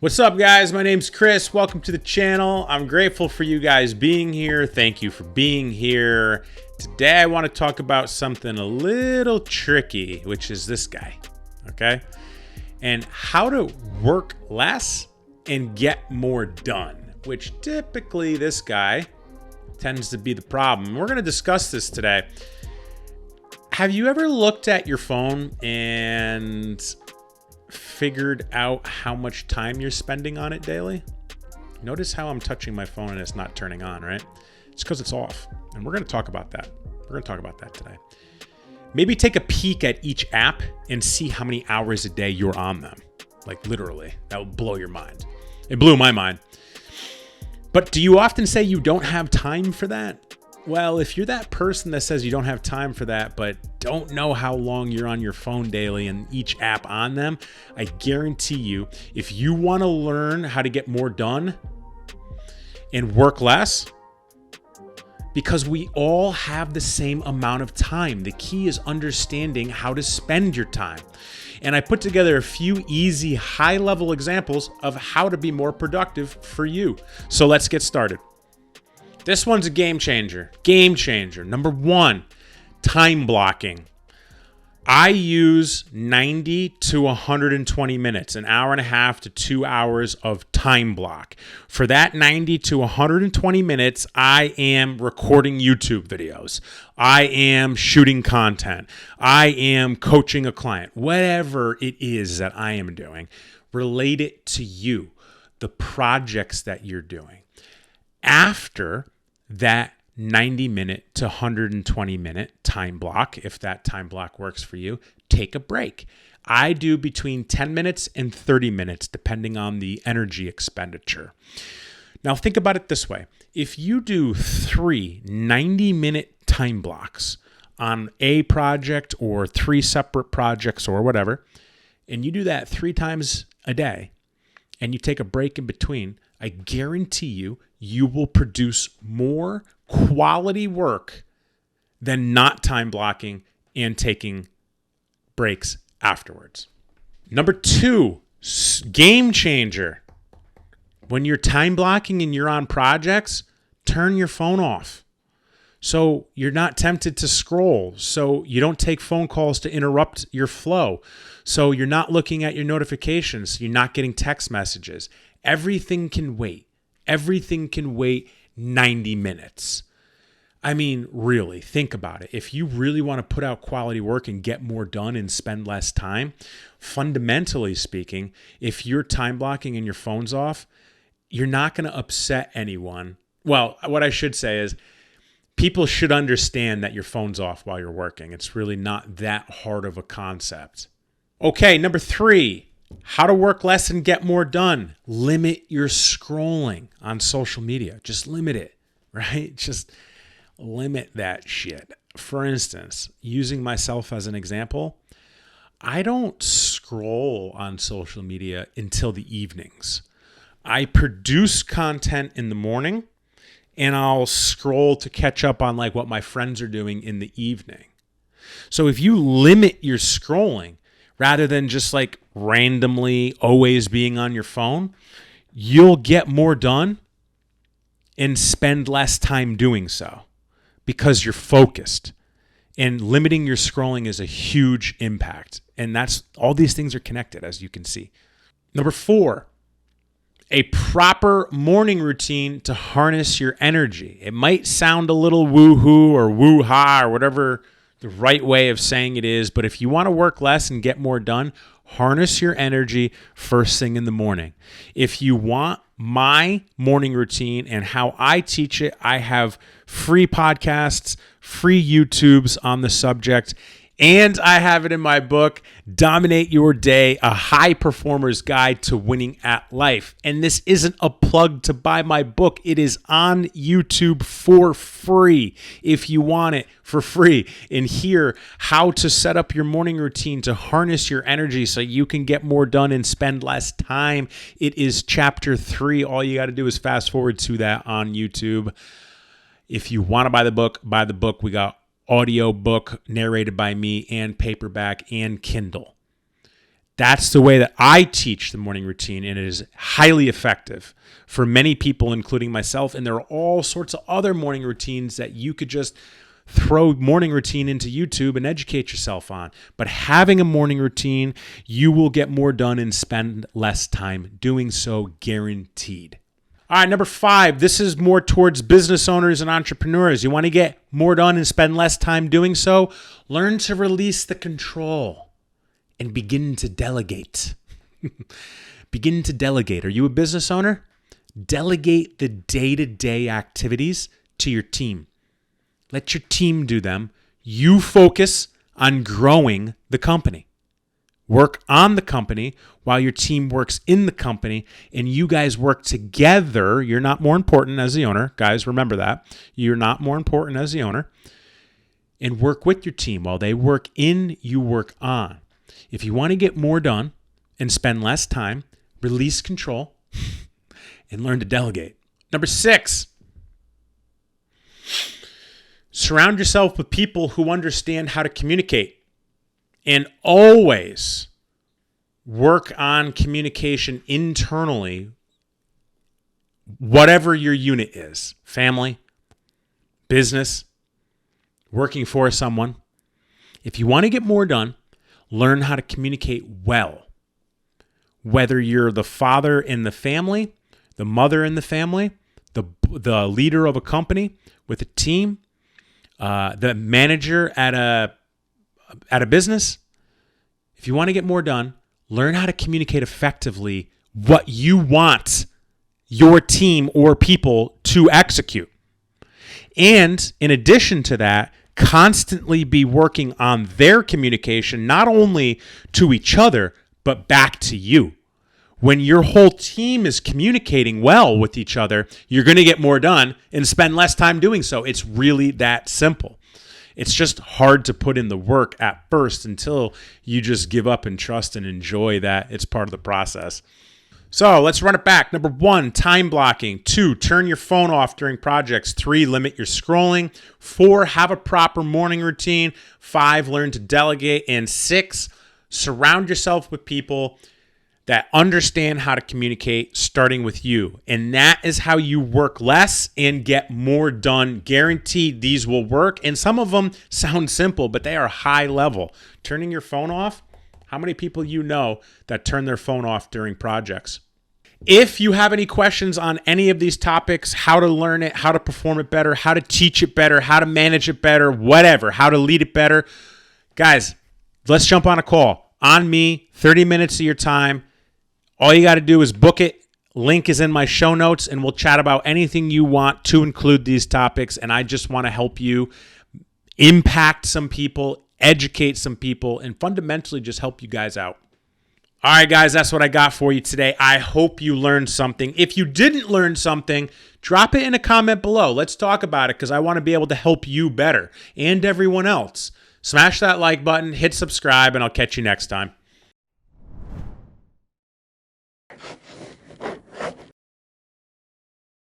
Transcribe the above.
What's up, guys? My name's Chris. Welcome to the channel. I'm grateful for you guys being here. Thank you for being here. Today, I want to talk about something a little tricky, which is this guy, okay? And how to work less and get more done, which typically this guy tends to be the problem. We're going to discuss this today. Have you ever looked at your phone and figured out how much time you're spending on it daily? Notice how I'm touching my phone and it's not turning on, right? It's because it's off. And we're going to talk about that. We're going to talk about that today. Maybe take a peek at each app and see how many hours a day you're on them. Like literally, that will blow your mind. It blew my mind. But do you often say you don't have time for that? Well, if you're that person that says you don't have time for that, but don't know how long you're on your phone daily and each app on them, I guarantee you, if you want to learn how to get more done and work less, because we all have the same amount of time. The key is understanding how to spend your time. And I put together a few easy, high-level examples of how to be more productive for you. So let's get started. This one's a game changer. Game changer. Number one, time blocking. I use 90 to 120 minutes, an hour and a half to 2 hours of time block. For that 90 to 120 minutes, I am recording YouTube videos. I am shooting content. I am coaching a client. Whatever it is that I am doing, relate it to you, the projects that you're doing. After that 90-minute to 120-minute time block, if that time block works for you, take a break. I do between 10 minutes and 30 minutes, depending on the energy expenditure. Now, think about it this way. If you do 3 90-minute time blocks on a project or 3 separate projects or whatever, and you do that 3 times a day, and you take a break in between, I guarantee you will produce more quality work than not time blocking and taking breaks afterwards. Number 2, game changer. When you're time blocking and you're on projects, turn your phone off. So you're not tempted to scroll. So you don't take phone calls to interrupt your flow. So you're not looking at your notifications. You're not getting text messages. Everything can wait. Everything can wait 90 minutes. I mean, really, think about it. If you really want to put out quality work and get more done and spend less time, fundamentally speaking, if you're time blocking and your phone's off, you're not going to upset anyone. Well, what I should say is people should understand that your phone's off while you're working. It's really not that hard of a concept. Okay, number 3. How to work less and get more done. Limit your scrolling on social media. Just limit it, right? Just limit that shit. For instance, using myself as an example, I don't scroll on social media until the evenings. I produce content in the morning and I'll scroll to catch up on like what my friends are doing in the evening. So if you limit your scrolling, rather than just like randomly always being on your phone, you'll get more done and spend less time doing so because you're focused. And limiting your scrolling is a huge impact. And that's all these things are connected, as you can see. Number 4, a proper morning routine to harness your energy. It might sound a little woo-hoo or woo-ha or whatever the right way of saying it is, but if you want to work less and get more done, harness your energy first thing in the morning. If you want my morning routine and how I teach it, I have free podcasts, free YouTubes on the subject, and I have it in my book, Dominate Your Day, a high performer's guide to winning at life. And this isn't a plug to buy my book. It is on YouTube for free if you want it for free. And hear how to set up your morning routine to harness your energy so you can get more done and spend less time. It is chapter 3. All you got to do is fast forward to that on YouTube. If you want to buy the book, buy the book. We got audio book narrated by me and paperback and Kindle. That's the way that I teach the morning routine, and it is highly effective for many people, including myself. And there are all sorts of other morning routines that you could just throw morning routine into YouTube and educate yourself on. But having a morning routine, you will get more done and spend less time doing so, guaranteed. All right, number 5, this is more towards business owners and entrepreneurs. You want to get more done and spend less time doing so? Learn to release the control and begin to delegate. Begin to delegate. Are you a business owner? Delegate the day-to-day activities to your team. Let your team do them. You focus on growing the company. Work on the company while your team works in the company, and you guys work together. You're not more important as the owner. Guys, remember that. You're not more important as the owner. And work with your team. While they work in, you work on. If you want to get more done and spend less time, release control and learn to delegate. Number 6, surround yourself with people who understand how to communicate. And always work on communication internally, whatever your unit is. Family, business, working for someone. If you want to get more done, learn how to communicate well. Whether you're the father in the family, the mother in the family, the leader of a company with a team, the manager at a business. If you want to get more done, learn how to communicate effectively what you want your team or people to execute. And in addition to that, constantly be working on their communication, not only to each other, but back to you. When your whole team is communicating well with each other, you're going to get more done and spend less time doing so. It's really that simple. It's just hard to put in the work at first until you just give up and trust and enjoy that it's part of the process. So let's run it back. Number 1, time blocking. 2, turn your phone off during projects. 3, limit your scrolling. 4, have a proper morning routine. 5, learn to delegate. And 6, surround yourself with people that understand how to communicate, starting with you. And that is how you work less and get more done. Guaranteed these will work. And some of them sound simple, but they are high level. Turning your phone off. How many people you know that turn their phone off during projects? If you have any questions on any of these topics, how to learn it, how to perform it better, how to teach it better, how to manage it better, whatever, how to lead it better, guys, let's jump on a call. On me, 30 minutes of your time. All you got to do is book it. Link is in my show notes, and we'll chat about anything you want to include these topics. And I just want to help you impact some people, educate some people, and fundamentally just help you guys out. All right, guys, that's what I got for you today. I hope you learned something. If you didn't learn something, drop it in a comment below. Let's talk about it because I want to be able to help you better and everyone else. Smash that like button, hit subscribe, and I'll catch you next time.